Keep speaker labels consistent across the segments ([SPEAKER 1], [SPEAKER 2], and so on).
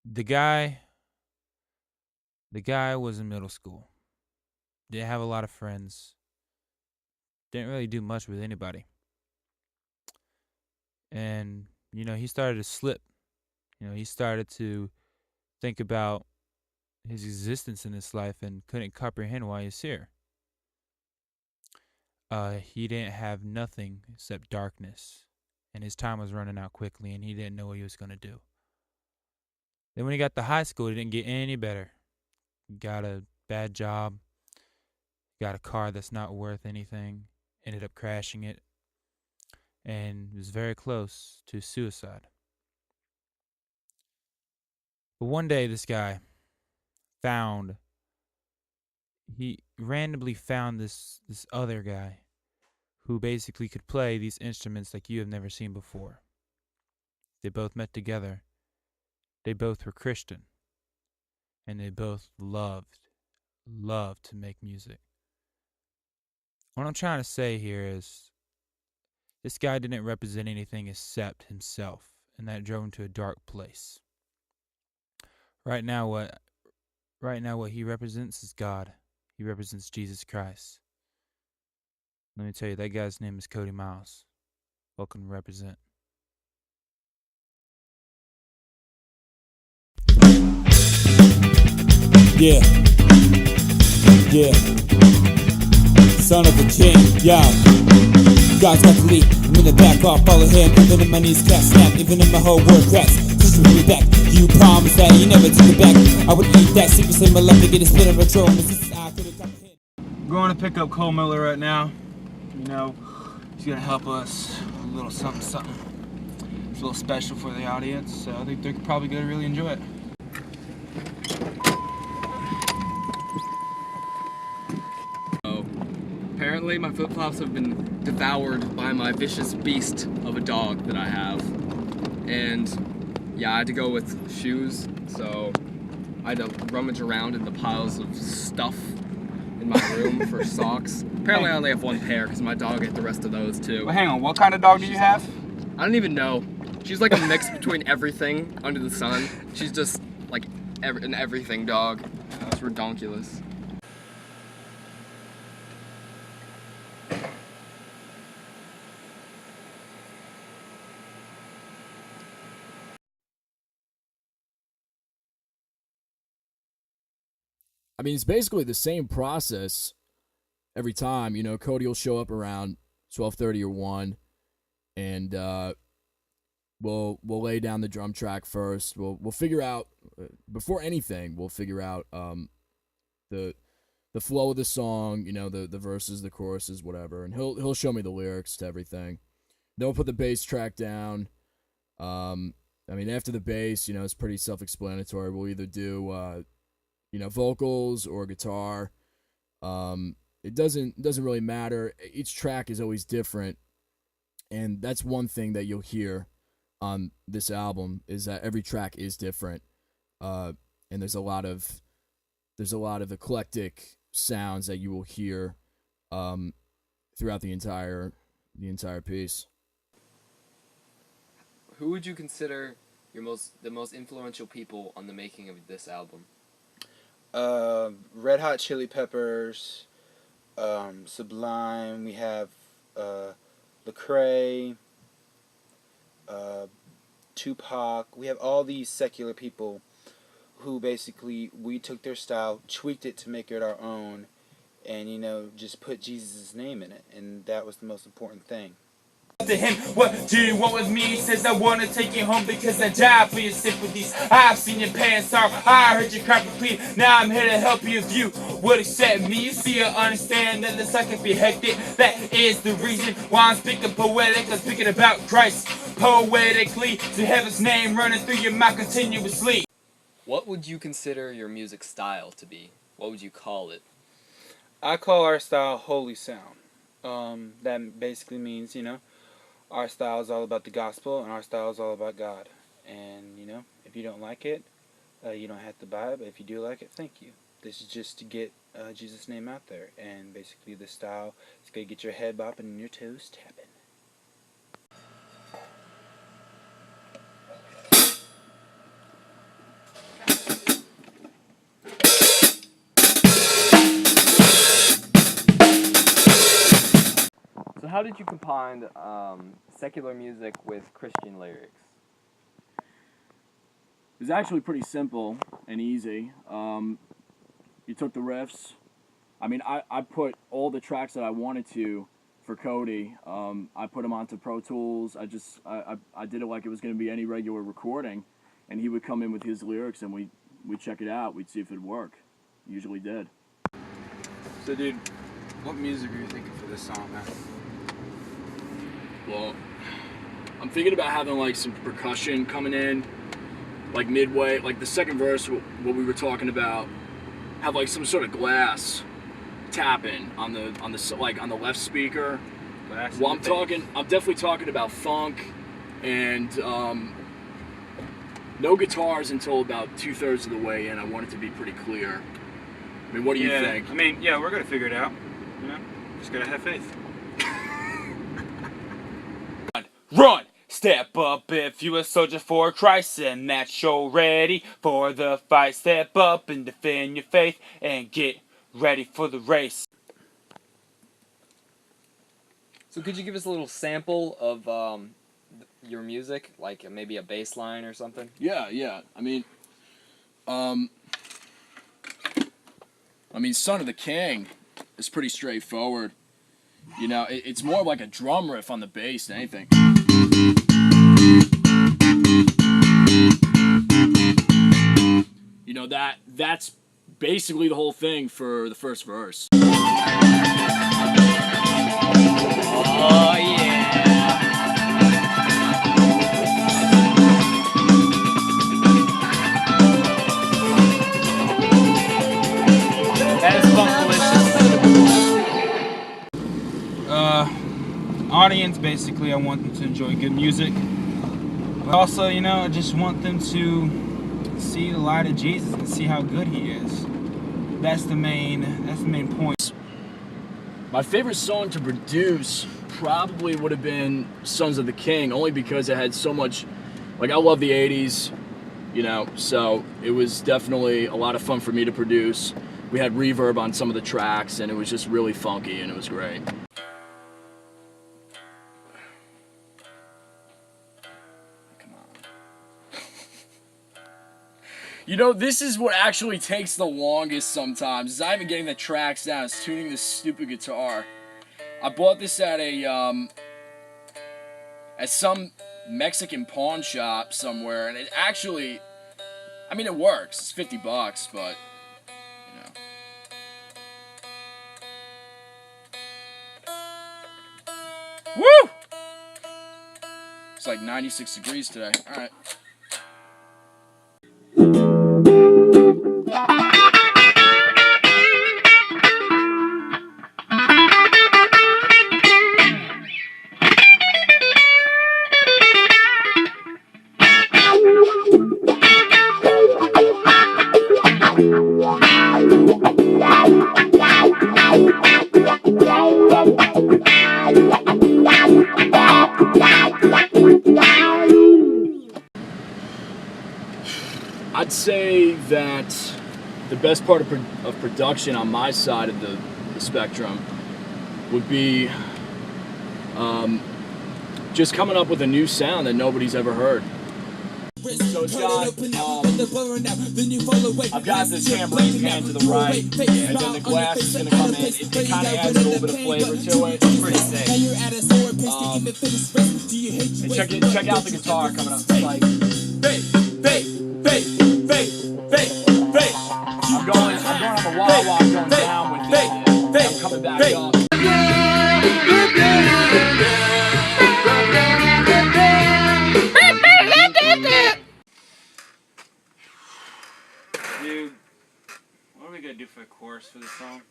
[SPEAKER 1] The guy the guy was in middle school. Didn't have a lot of friends. Didn't really do much with anybody. And he started to slip. He started to think about his existence in this life and couldn't comprehend why he's here. He didn't have nothing except darkness, and his time was running out quickly, and he didn't know what he was going to do. Then when he got to high school, he didn't get any better. He got a bad job, got a car that's not worth anything, ended up crashing it, and was very close to suicide. But one day, this guy he randomly found this other guy who basically could play these instruments like you have never seen before. They both met together. They both were Christian, and they both loved to make music. What I'm trying to say here is this guy didn't represent anything except himself, and that drove him to a dark place. Right now what he represents is God. He represents Jesus Christ. Let me tell you, that guy's name is Cody Miles. Welcome to Represent.
[SPEAKER 2] Yeah, yeah. Son of a king, yeah. God's got the lead. I'm in the back off, follow him. Even in my knees can't snap, even in my whole world cracks. Just bring me back. You promised that you never take it back. I would eat that secretly, my love to get a spin of a throne.
[SPEAKER 3] Going to pick up Cole Miller right now. He's gonna help us a little something, something. It's a little special for the audience, so I think they're probably gonna really enjoy it.
[SPEAKER 4] Apparently my flip-flops have been devoured by my vicious beast of a dog that I have. And yeah, I had to go with shoes, so I had to rummage around in the piles of stuff in my room for socks. Apparently I only have one pair because my dog ate the rest of those too.
[SPEAKER 3] Well, hang on, what kind of dog do you have?
[SPEAKER 4] I don't even know. She's like a mix between everything under the sun. She's just like an everything dog. It's redonkulous.
[SPEAKER 5] I mean, it's basically the same process every time. Cody will show up around 12:30 or 1, and we'll lay down the drum track first. We'll figure out before anything. We'll figure out the flow of the song. The verses, the choruses, whatever, and he'll show me the lyrics to everything. Then we'll put the bass track down. After the bass, it's pretty self-explanatory. We'll either do vocals or guitar. It doesn't really matter. Each track is always different, and that's one thing that you'll hear on this album is that every track is different. And there's a lot of eclectic sounds that you will hear throughout the entire piece.
[SPEAKER 4] Who would you consider the most influential people on the making of this album?
[SPEAKER 3] Red Hot Chili Peppers, Sublime. We have Lecrae, Tupac. We have all these secular people who basically we took their style, tweaked it to make it our own, and just put Jesus' name in it, and that was the most important thing. To him, what do you want with me? He says I want to take you home because I died for your sympathies. I've seen your parents sorrow, I heard your cry for plead. Now I'm here to help you if you would accept me. You see, I understand that this life can be hectic. That is the reason why I'm speaking poetic. I'm speaking about Christ poetically. To heaven's name running through your mouth continuously.
[SPEAKER 4] What would you consider your music style to be? What would you call it?
[SPEAKER 3] I call our style holy sound. That basically means, our style is all about the gospel, and our style is all about God. And, if you don't like it, you don't have to buy it. But if you do like it, thank you. This is just to get Jesus' name out there. And basically the style is going to get your head bopping and your toes tapping.
[SPEAKER 4] how did you combine secular music with Christian lyrics?
[SPEAKER 5] It was actually pretty simple and easy. You took the riffs. I mean, I put all the tracks that I wanted to for Cody. I put them onto Pro Tools. I did it like it was going to be any regular recording, and he would come in with his lyrics, and we'd check it out. We'd see if it'd work. Usually did.
[SPEAKER 3] So, dude, what music are you thinking for this song, man?
[SPEAKER 5] Well, I'm thinking about having like some percussion coming in, like midway, like the second verse, what we were talking about, have like some sort of glass tapping on the left speaker. Well, I'm definitely talking about funk, and no guitars until about 2/3 of the way in. I want it to be pretty clear. I mean, what do you think?
[SPEAKER 3] I mean, yeah, we're gonna figure it out. You know, just gotta have faith. Run! Step up if you a soldier for Christ and that you're ready for the fight. Step up and defend your faith and get ready for the race.
[SPEAKER 4] So could you give us a little sample of your music, like maybe a bass line or something?
[SPEAKER 5] Yeah. I mean, Son of the King is pretty straightforward. You know, it's more like a drum riff on the bass than anything. You know, that's basically the whole thing for the first verse.
[SPEAKER 4] Oh yeah.
[SPEAKER 3] That is funkalicious. Audience, basically, I want them to enjoy good music. But also, you know, I just want them to see the light of Jesus and see how good He is. That's the main point.
[SPEAKER 5] My favorite song to produce probably would have been Sons of the King, only because it had so much, like, I love the 80s, you know, so it was definitely a lot of fun for me to produce. We had reverb on some of the tracks, and it was just really funky, and it was great. You know, this is what actually takes the longest sometimes, is not even getting the tracks down, it's tuning this stupid guitar. I bought this at some Mexican pawn shop somewhere, and it actually, I mean, it works. It's $50, but, you know. Woo! It's like 96 degrees today. All right. I'd say that the best part of production on my side of the spectrum would be just coming up with a new sound that nobody's ever heard. So it's got, I've got this tambourine pan to the right, and then the glass is going to come in. It kind of adds a little bit of flavor to it. It's pretty sick. And check out the guitar coming up. It's like, I'm going on the wah-wah, going down with it. I'm coming back up.
[SPEAKER 3] Dude, what are we gonna do for a chorus for this song?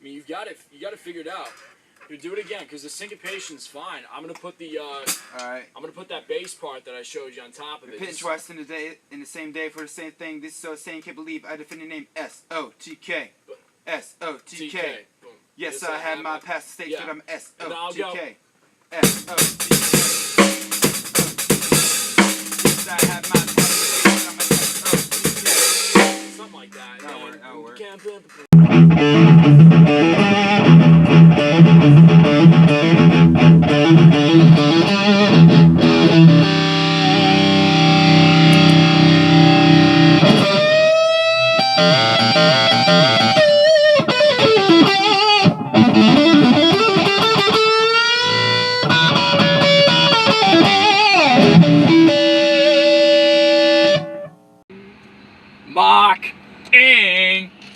[SPEAKER 5] I mean, you got it figured out. Dude, do it again, because the syncopation's fine. I'm gonna put the
[SPEAKER 3] Alright.
[SPEAKER 5] I'm gonna put that bass part that I showed you on top of it.
[SPEAKER 3] Repeat twice in the same day for the same thing. This is so saying can't believe I defend the name S-O-T-K. S-O-T-K.
[SPEAKER 5] Boom.
[SPEAKER 3] Yes, I had my past state that I'm S-O-T-K. S-O-T-K. Yes, I had my past state that I'm S-O-T-K.
[SPEAKER 5] Something like that.
[SPEAKER 3] That'll work.
[SPEAKER 5] Can't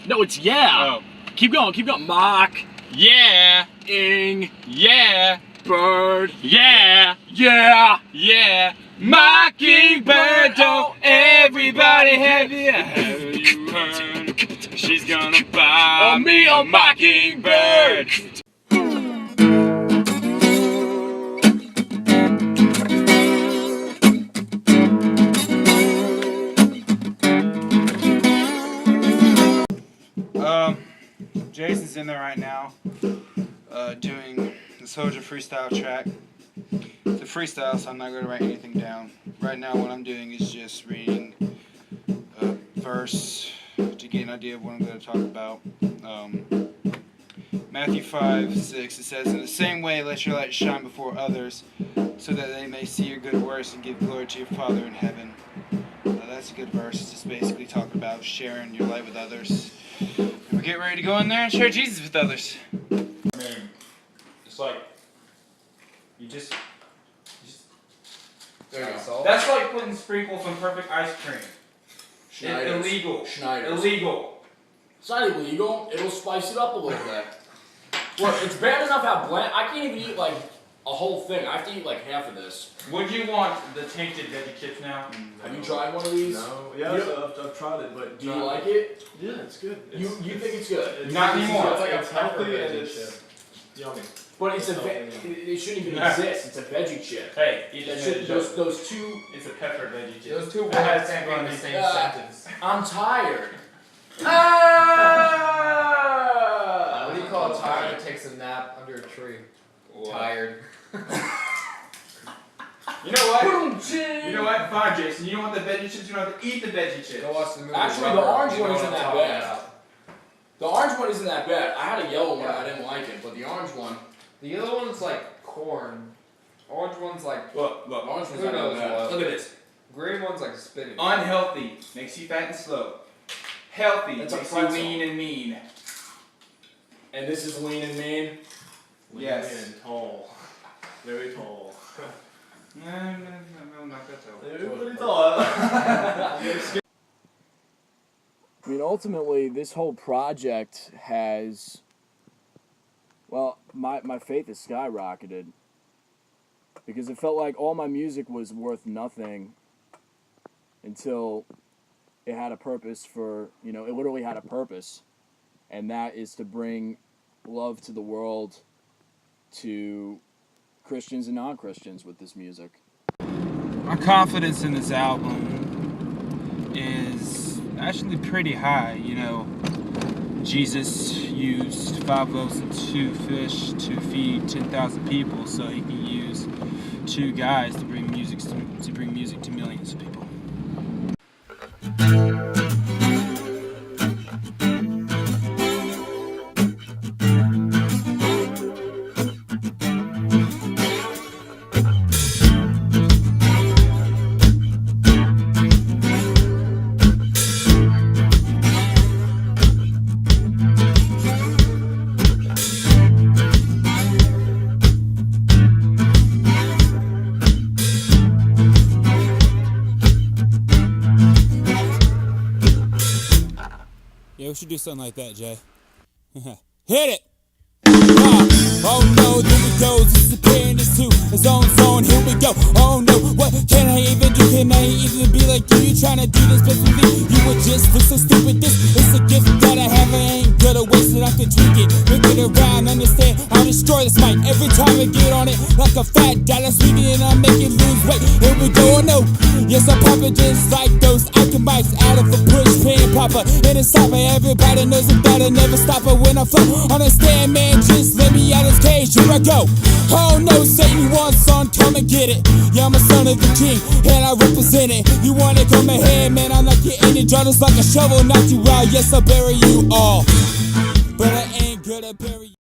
[SPEAKER 5] No, it's yeah.
[SPEAKER 3] Oh.
[SPEAKER 5] Keep going. Mock. Yeah. Ing. Yeah. Bird. Yeah. Yeah. Yeah. Mockingbird, don't everybody have you heard? She's gonna buy me a mockingbird.
[SPEAKER 3] Jason's in there right now, doing the Soldier freestyle track. It's a freestyle, so I'm not going to write anything down. Right now, what I'm doing is just reading a verse to get an idea of what I'm going to talk about. Matthew 5:6, it says, "In the same way, let your light shine before others, so that they may see your good works and give glory to your Father in heaven." That's a good verse. It's just basically talking about sharing your light with others. And we're getting ready to go in there and share Jesus with others.
[SPEAKER 1] I mean, it's like you just that's like putting sprinkles on perfect ice cream.
[SPEAKER 5] Schneider's.
[SPEAKER 1] Illegal.
[SPEAKER 5] Schneider's.
[SPEAKER 1] Illegal.
[SPEAKER 5] It's not illegal. It'll spice it up a little bit. Well, it's bad enough how bland. I can't even eat like a whole thing. I have to eat like half of this.
[SPEAKER 1] Would you want the tainted veggie chips now?
[SPEAKER 5] Have you tried one of these?
[SPEAKER 6] No. Yeah, I've tried it, but
[SPEAKER 5] Do you like it?
[SPEAKER 6] yeah, it's good.
[SPEAKER 5] You think it's good?
[SPEAKER 1] Not anymore.
[SPEAKER 6] It's like
[SPEAKER 4] It's
[SPEAKER 6] a healthy
[SPEAKER 4] pepper
[SPEAKER 6] and
[SPEAKER 4] veggie
[SPEAKER 6] it's yummy.
[SPEAKER 5] But it's a
[SPEAKER 6] Oh,
[SPEAKER 5] it shouldn't even
[SPEAKER 1] Yeah.
[SPEAKER 5] exist. It's a veggie chip.
[SPEAKER 1] Hey, eat
[SPEAKER 5] That
[SPEAKER 1] the
[SPEAKER 5] should, those two.
[SPEAKER 1] It's a pepper veggie chip.
[SPEAKER 4] Those two words
[SPEAKER 1] That's
[SPEAKER 4] can't be in the
[SPEAKER 1] funny.
[SPEAKER 4] same
[SPEAKER 5] Yeah.
[SPEAKER 4] sentence.
[SPEAKER 5] I'm tired.
[SPEAKER 4] What do you call a tired that takes a nap under a tree? Tired.
[SPEAKER 1] You know what? You know what? Fine, Jason. You don't want the veggie chips. You don't have to eat the veggie chips.
[SPEAKER 4] Go watch the movie.
[SPEAKER 5] Actually, the
[SPEAKER 4] Rubber.
[SPEAKER 5] orange
[SPEAKER 4] You know
[SPEAKER 5] one
[SPEAKER 4] what
[SPEAKER 5] isn't
[SPEAKER 4] I'm
[SPEAKER 5] that
[SPEAKER 4] talking
[SPEAKER 5] bad.
[SPEAKER 4] about.
[SPEAKER 5] The orange one isn't that bad. I had a yellow one. I didn't like it, but the orange one.
[SPEAKER 4] The yellow one's like corn. Orange one's like
[SPEAKER 1] Look,
[SPEAKER 5] The orange one's
[SPEAKER 4] Who
[SPEAKER 5] not that
[SPEAKER 4] knows
[SPEAKER 5] bad.
[SPEAKER 4] what?
[SPEAKER 1] Look at this.
[SPEAKER 4] green one's like spinach.
[SPEAKER 1] Unhealthy makes you fat and slow. Healthy
[SPEAKER 5] That's a
[SPEAKER 1] makes you
[SPEAKER 5] pretzel.
[SPEAKER 1] lean and mean.
[SPEAKER 5] And this is lean and mean.
[SPEAKER 1] Yes.
[SPEAKER 6] And tall. Very tall.
[SPEAKER 1] No, not that tall.
[SPEAKER 6] Very tall.
[SPEAKER 5] I mean, ultimately, this whole project has, well, my faith has skyrocketed because it felt like all my music was worth nothing until it had a purpose for, it literally had a purpose, and that is to bring love to the world, to Christians and non-Christians with this music.
[SPEAKER 1] My confidence in this album is actually pretty high. Jesus used 5 loaves and 2 fish to feed 10,000 people, so he can use 2 guys to bring music to millions of people.
[SPEAKER 2] Yeah, we should do something like that, Jay. Hit it! Oh no, there we go, disappearing this to a zone, here we go. Oh no, what can I even do? Can I even be like you trying to do this best with me? You would just look so stupid. This is a gift that I have, I ain't gonna waste it, I could tweak it, whip it around, understand, I'll destroy this mic every time I get on it, like a fat dollar sweetie, and I make it lose weight. Here we go, oh no, yes I pop it just like those Icon mics out of a push pin popper. And it's stopper, everybody knows it, that'll never stop it when I flow. Understand, man, just let me out of this cage, here I go. Oh no, Satan wants on, come and get it. Yeah, I'm a son of the king, and I represent it. You wanna come ahead, man, I'm like getting it, draw just like a shovel, knock you out, yes I'll bury you all. But I ain't gonna bury you.